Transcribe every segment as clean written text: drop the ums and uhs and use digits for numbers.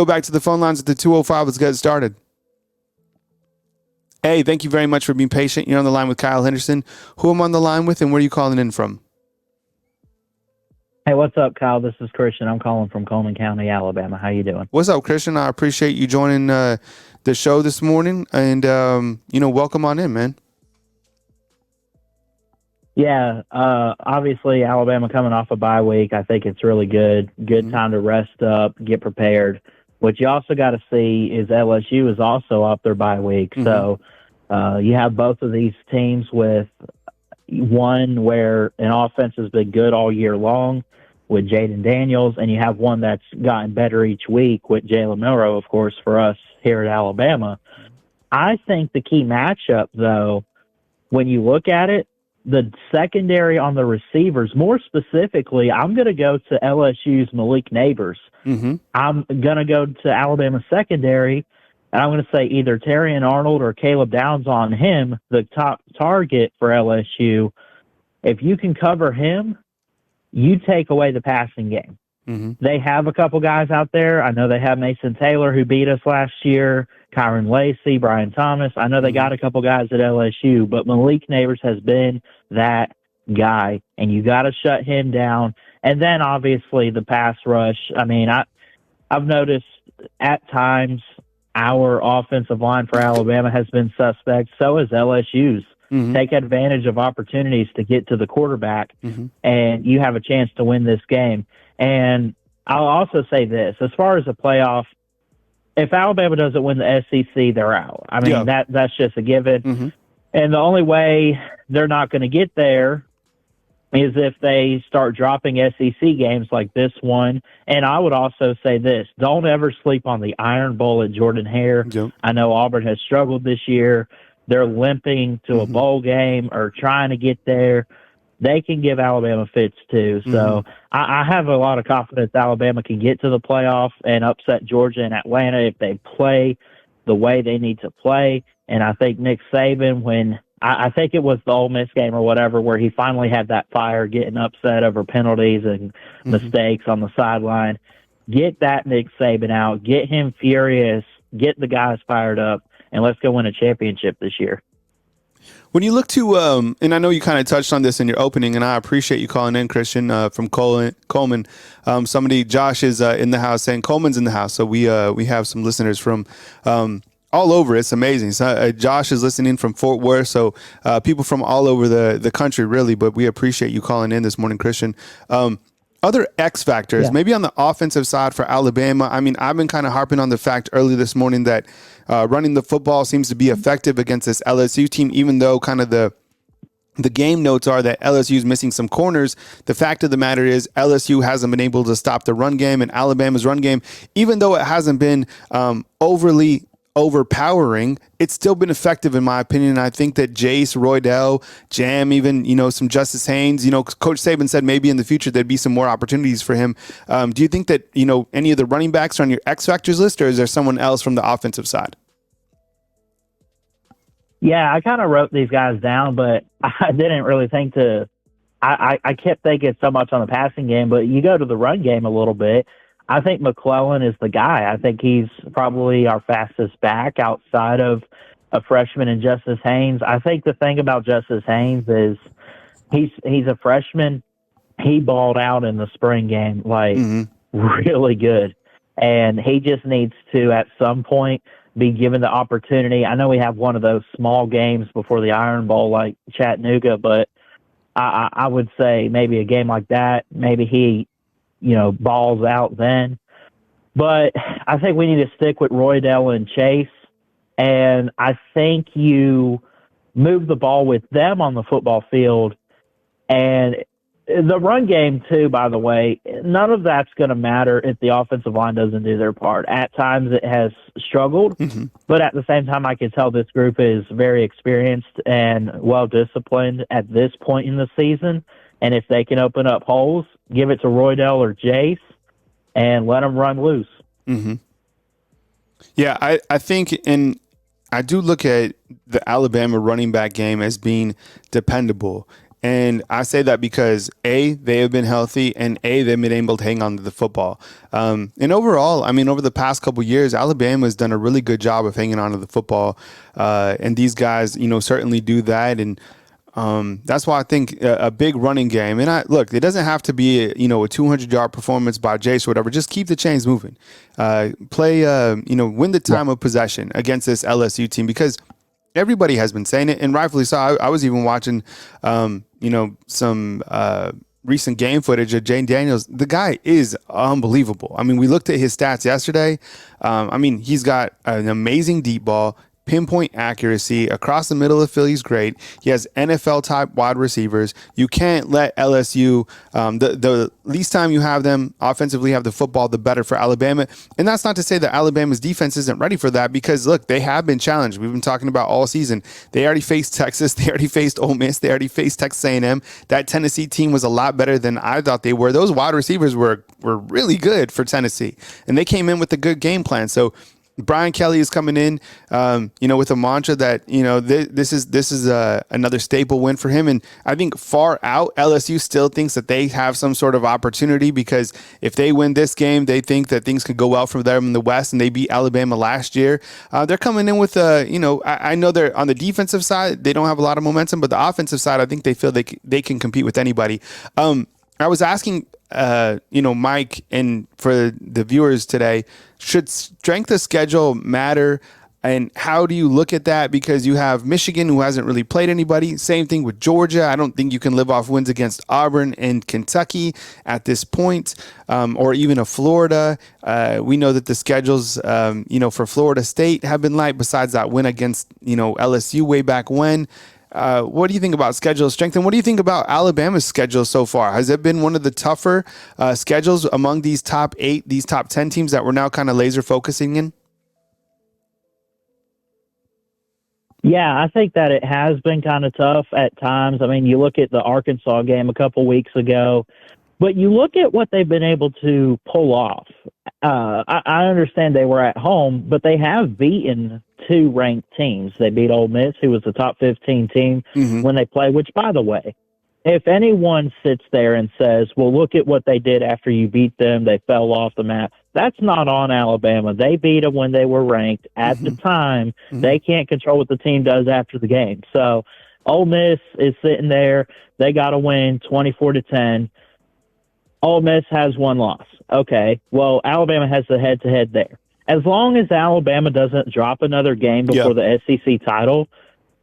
Go back to the phone lines at the 205. Let's get it started. Hey, thank you very much for being patient. You're on the line with Kyle Henderson. Who am I on the line with, and where are you calling in from? Hey, what's up, Kyle? This is Christian. I'm calling from Cullman County, Alabama. How you doing? What's up, Christian? I appreciate you joining the show this morning, and welcome on in, man. Yeah, obviously Alabama coming off a bye week. I think it's really good. Good time to rest up, get prepared. What you also got to see is LSU is also off their bye week. So you have both of these teams with one where an offense has been good all year long with Jaden Daniels, and you have one that's gotten better each week with Jalen Milroe, of course, for us here at Alabama. I think the key matchup, though, when you look at it, the secondary on the receivers, more specifically, I'm going to go to LSU's Malik Nabers. I'm going to go to Alabama's secondary, and I'm going to say either Terrion Arnold or Caleb Downs on him, the top target for LSU. If you can cover him, you take away the passing game. They have a couple guys out there. I know they have Mason Taylor, who beat us last year, Kyron Lacey, Brian Thomas. I know they got a couple guys at LSU, but Malik Nabers has been that guy, and you got to shut him down. And then, obviously, the pass rush. I mean, I've noticed at times our offensive line for Alabama has been suspect. So is LSU's. Take advantage of opportunities to get to the quarterback, and you have a chance to win this game. And I'll also say this, as far as the playoff, if Alabama doesn't win the SEC, they're out. I mean, that's just a given. And the only way they're not going to get there is if they start dropping SEC games like this one. And I would also say this, don't ever sleep on the Iron Bowl at Jordan-Hare. I know Auburn has struggled this year. They're limping to a bowl game or trying to get there. They can give Alabama fits too. So I have a lot of confidence Alabama can get to the playoff and upset Georgia and Atlanta if they play the way they need to play. And I think Nick Saban, when I think it was the Ole Miss game or whatever, where he finally had that fire getting upset over penalties and mistakes on the sideline, get that Nick Saban out, get him furious, get the guys fired up, and let's go win a championship this year. When you look to, and I know you kind of touched on this in your opening, and I appreciate you calling in, Christian, from Cullman. Josh is in the house saying Coleman's in the house. So we have some listeners from all over. It's amazing. So, Josh is listening from Fort Worth. So people from all over the country, really. But we appreciate you calling in this morning, Christian. Other X factors, maybe on the offensive side for Alabama. I mean, I've been kind of harping on the fact early this morning that running the football seems to be effective against this LSU team, even though kind of the game notes are that LSU is missing some corners. The fact of the matter is LSU hasn't been able to stop the run game, and Alabama's run game, even though it hasn't been overly overpowering, it's still been effective in my opinion. And I think that Jace, Roydell, Jam, even, some Justice Haynes, Coach Saban said maybe in the future there'd be some more opportunities for him. Do you think that, any of the running backs are on your X factors list, or is there someone else from the offensive side? Yeah, I kind of wrote these guys down, but I didn't really think I kept thinking so much on the passing game, but you go to the run game a little bit. I think McClellan is the guy. I think he's probably our fastest back outside of a freshman and Justice Haynes. I think the thing about Justice Haynes is he's a freshman. He balled out in the spring game, really good. And he just needs to, at some point, be given the opportunity. I know we have one of those small games before the Iron Bowl like Chattanooga, but I would say maybe a game like that, maybe he balls out then. But I think we need to stick with Roydell and Chase. And I think you move the ball with them on the football field. And the run game, too, by the way, none of that's going to matter if the offensive line doesn't do their part. At times it has struggled, but at the same time, I can tell this group is very experienced and well-disciplined at this point in the season. And if they can open up holes, give it to Roydell or Jace and let them run loose. Yeah, I think I do look at the Alabama running back game as being dependable. And I say that because A, they have been healthy, and A, they've been able to hang on to the football. And overall, I mean, over the past couple of years, Alabama has done a really good job of hanging on to the football. And these guys, certainly do that. And that's why I think a big running game. And look, it doesn't have to be a 200-yard performance by Jace or whatever. Just keep the chains moving. Play, win the time of possession against this LSU team, because everybody has been saying it, and rightfully so. I was even watching, some recent game footage of Jane Daniels. The guy is unbelievable. I mean, we looked at his stats yesterday. He's got an amazing deep ball, pinpoint accuracy across the middle of the field. He's great. He has NFL type wide receivers. You can't let LSU, the least time you have them offensively have the football, the better for Alabama. And that's not to say that Alabama's defense isn't ready for that, because look, they have been challenged. We've been talking about all season. They already faced Texas. They already faced Ole Miss. They already faced Texas A&M. That Tennessee team was a lot better than I thought they were. Those wide receivers were really good for Tennessee, and they came in with a good game plan. So Brian Kelly is coming in, with a mantra that, this is another staple win for him. And I think far out, LSU still thinks that they have some sort of opportunity, because if they win this game, they think that things could go well for them in the West, and they beat Alabama last year. They're coming in with, I know they're on the defensive side, they don't have a lot of momentum, but the offensive side, I think they feel they can compete with anybody. I was asking, Mike, and for the viewers today, should strength of schedule matter? And how do you look at that? Because you have Michigan, who hasn't really played anybody. Same thing with Georgia. I don't think you can live off wins against Auburn and Kentucky at this point, or even a Florida. We know that the schedules, for Florida State have been light, besides that win against, LSU way back when. What do you think about schedule strength, and what do you think about Alabama's schedule so far? Has it been one of the tougher schedules among these top 8, these top 10 teams that we're now kind of laser focusing in? Yeah, I think that it has been kind of tough at times. I mean, you look at the Arkansas game a couple weeks ago, but you look at what they've been able to pull off. I understand they were at home, but they have beaten 2 ranked teams. They beat Ole Miss, who was the top 15 team when they played, which, by the way, if anyone sits there and says, well, look at what they did after you beat them, they fell off the map, that's not on Alabama. They beat them when they were ranked. At the time, they can't control what the team does after the game. So Ole Miss is sitting there. They got to win 24-10. Ole Miss has 1 loss. Okay, well, Alabama has the head-to-head there. As long as Alabama doesn't drop another game before the SEC title,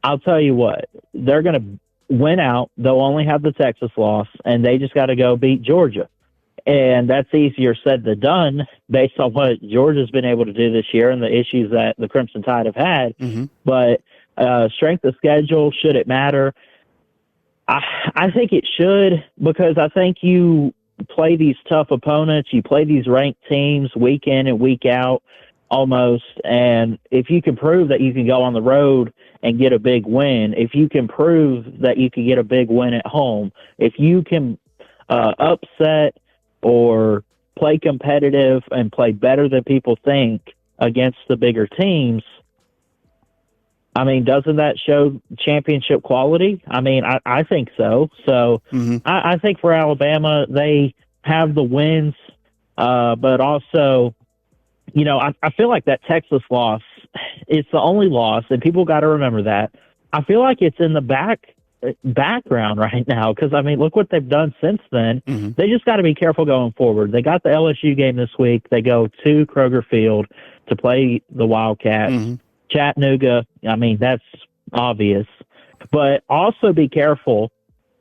I'll tell you what, they're going to win out. They'll only have the Texas loss, and they just got to go beat Georgia. And that's easier said than done based on what Georgia's been able to do this year and the issues that the Crimson Tide have had. But strength of schedule, should it matter? I think it should, because I think you play these tough opponents, you play these ranked teams week in and week out almost, and if you can prove that you can go on the road and get a big win, if you can prove that you can get a big win at home, if you can upset or play competitive and play better than people think against the bigger teams, I mean, doesn't that show championship quality? I mean, I think so. So I think for Alabama, they have the wins, but also, I feel like that Texas loss, it's the only loss, and people got to remember that. I feel like it's in the background right now, because, I mean, look what they've done since then. They just got to be careful going forward. They got the LSU game this week. They go to Kroger Field to play the Wildcats. Chattanooga, I mean, that's obvious. But also be careful.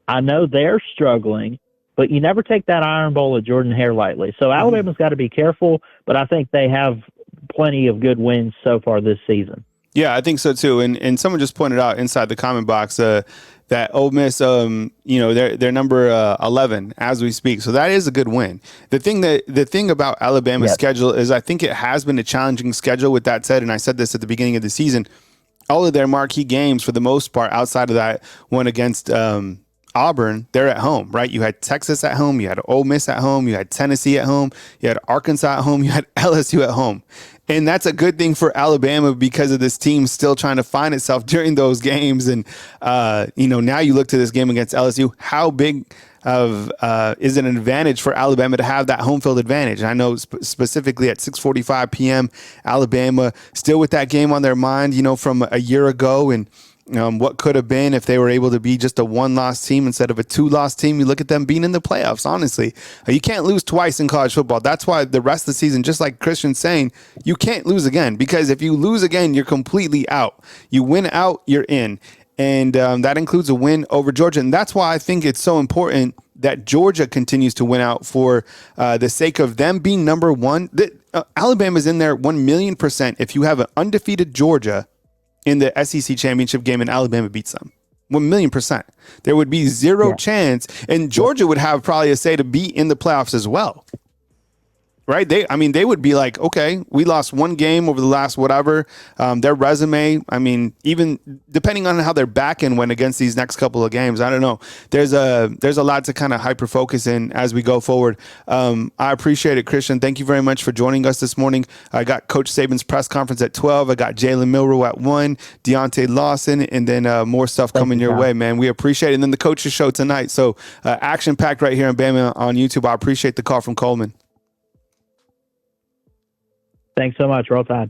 I know they're struggling, but you never take that Iron Bowl of Jordan Hare lightly. So Alabama's got to be careful, but I think they have plenty of good wins so far this season. Yeah, I think so too. And someone just pointed out inside the comment box that Ole Miss, they're number 11 as we speak. So that is a good win. The thing about Alabama's schedule is I think it has been a challenging schedule. With that said, and I said this at the beginning of the season, all of their marquee games, for the most part, outside of that one against Auburn, they're at home, right? You had Texas at home, you had Ole Miss at home, you had Tennessee at home, you had Arkansas at home, you had LSU at home. And that's a good thing for Alabama because of this team still trying to find itself during those games. And, now you look to this game against LSU, how big of is it an advantage for Alabama to have that home field advantage? And I know specifically at 6:45 p.m., Alabama still with that game on their mind, from a year ago. And what could have been if they were able to be just a one-loss team instead of a two-loss team. You look at them being in the playoffs, honestly. You can't lose twice in college football. That's why the rest of the season, just like Christian's saying, you can't lose again, because if you lose again, you're completely out. You win out, you're in. And that includes a win over Georgia. And that's why I think it's so important that Georgia continues to win out for the sake of them being number one. Alabama's in there 1,000,000% if you have an undefeated Georgia in the SEC championship game and Alabama beats them. 1,000,000%. There would be zero chance, and Georgia would have probably a say to be in the playoffs as well. Right? They would be like, okay, we lost one game over the last whatever. Their resume, even depending on how their back end went against these next couple of games, I don't know. There's a lot to kind of hyper focus in as we go forward. I appreciate it, Christian. Thank you very much for joining us this morning. I got Coach Saban's press conference at 12. I got Jalen Milroe at 1, Deontay Lawson, and then more stuff coming your way, man. We appreciate it. And then the coaches show tonight. So action packed right here on Bama on YouTube. I appreciate the call from Cullman. Thanks so much. Roll Tide.